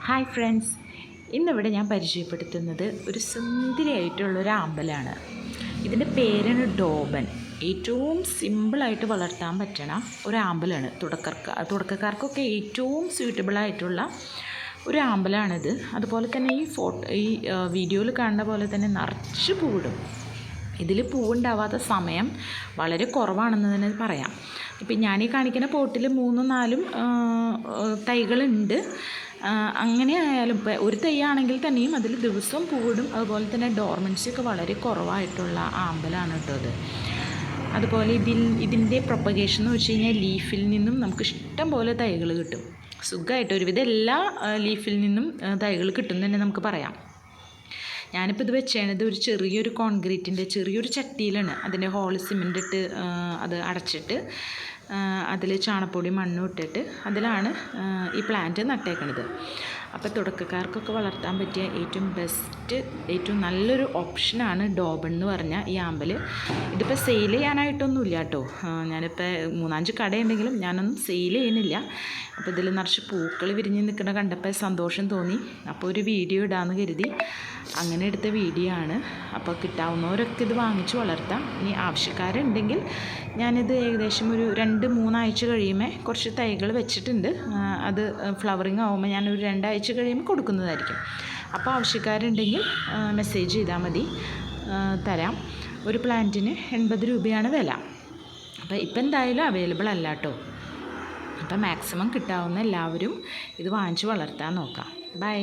Hi friends, ഇന്നിവിടെ ഞാൻ പരിചയപ്പെടുത്തുന്നത് ഒരു സുന്ദരിയായിട്ടുള്ളൊരു ആമ്പലാണ്. ഇതിൻ്റെ പേരാണ് ഡോബൻ. ഏറ്റവും സിമ്പിളായിട്ട് വളർത്താൻ പറ്റണ ഒരു ആമ്പലാണ്. തുടക്കക്കാർക്കൊക്കെ ഏറ്റവും സ്യൂട്ടബിളായിട്ടുള്ള ഒരു ആമ്പലാണിത്. അതുപോലെ തന്നെ ഈ വീഡിയോയിൽ കാണുന്ന പോലെ തന്നെ നിറച്ച് പൂവിടും. ഇതിൽ പൂവുണ്ടാവാത്ത സമയം വളരെ കുറവാണെന്ന് തന്നെ പറയാം. ഇപ്പം ഞാനീ കാണിക്കുന്ന പോട്ടിൽ 3-4 തൈകളുണ്ട്. അങ്ങനെ ആയാലും ഇപ്പോൾ ഒരു തൈ ആണെങ്കിൽ തന്നെയും അതിൽ ദിവസവും പൂവിടും. അതുപോലെ തന്നെ ഡോർമൻസി ഒക്കെ വളരെ കുറവായിട്ടുള്ള ആമ്പലാണ് കേട്ടോ അത്. അതുപോലെ ഇതിൻ്റെ പ്രൊപ്പഗേഷൻ എന്ന് വെച്ച് കഴിഞ്ഞാൽ ലീഫിൽ നിന്നും നമുക്ക് ഇഷ്ടം പോലെ തൈകൾ കിട്ടും. സുഖമായിട്ട് ഒരുവിധം എല്ലാ ലീഫിൽ നിന്നും തൈകൾ കിട്ടും തന്നെ നമുക്ക് പറയാം. ഞാനിപ്പോൾ ഇത് വെച്ചത് ഒരു ചെറിയൊരു കോൺക്രീറ്റിൻ്റെ ചെറിയൊരു ചട്ടിയിലാണ്. അതിൻ്റെ ഹോൾ സിമെൻ്റ് ഇട്ട് അത് അടച്ചിട്ട് അതിൽ ചാണകപ്പൊടി മണ്ണും ഇട്ടിട്ട് അതിലാണ് ഈ പ്ലാന്റ് നട്ടേക്കണത്. അപ്പോൾ തുടക്കക്കാർക്കൊക്കെ വളർത്താൻ പറ്റിയ ഏറ്റവും നല്ലൊരു ഓപ്ഷനാണ് ഡോബൻ എന്ന് പറഞ്ഞാൽ ഈ ആമ്പൽ. ഇതിപ്പോൾ സെയിൽ ചെയ്യാനായിട്ടൊന്നുമില്ല കേട്ടോ. ഞാനിപ്പോൾ 3-5 കടയുണ്ടെങ്കിലും ഞാനൊന്നും സെയിൽ ചെയ്യുന്നില്ല. അപ്പോൾ ഇതിൽ നിറച്ച് പൂക്കൾ വിരിഞ്ഞ് നിൽക്കുന്ന കണ്ടപ്പോൾ സന്തോഷം തോന്നി. അപ്പോൾ ഒരു വീഡിയോ ഇടാമെന്ന് കരുതി അങ്ങനെ എടുത്ത വീഡിയോ ആണ്. അപ്പോൾ കിട്ടാവുന്നവരൊക്കെ ഇത് വാങ്ങിച്ച് വളർത്താം. ഇനി ആവശ്യക്കാരുണ്ടെങ്കിൽ ഞാനിത് ഏകദേശം ഒരു 2-3 ആഴ്ച കഴിയുമ്പോൾ കുറച്ച് തൈകൾ വെച്ചിട്ടുണ്ട്. അത് ഫ്ലവറിങ് ആകുമ്പോൾ ഞാനൊരു 2 ആഴ്ച കഴിയുമ്പോൾ കൊടുക്കുന്നതായിരിക്കും. അപ്പോൾ ആവശ്യക്കാരുണ്ടെങ്കിൽ മെസ്സേജ് ചെയ്താൽ മതി, തരാം. ഒരു പ്ലാന്റിന് 80 രൂപയാണ് വില. അപ്പോൾ ഇപ്പം എന്തായാലും അവൈലബിൾ അല്ല കേട്ടോ. അപ്പം മാക്സിമം കിട്ടാവുന്ന എല്ലാവരും ഇത് വാങ്ങിച്ച് വളർത്താൻ നോക്കാം. ബൈ.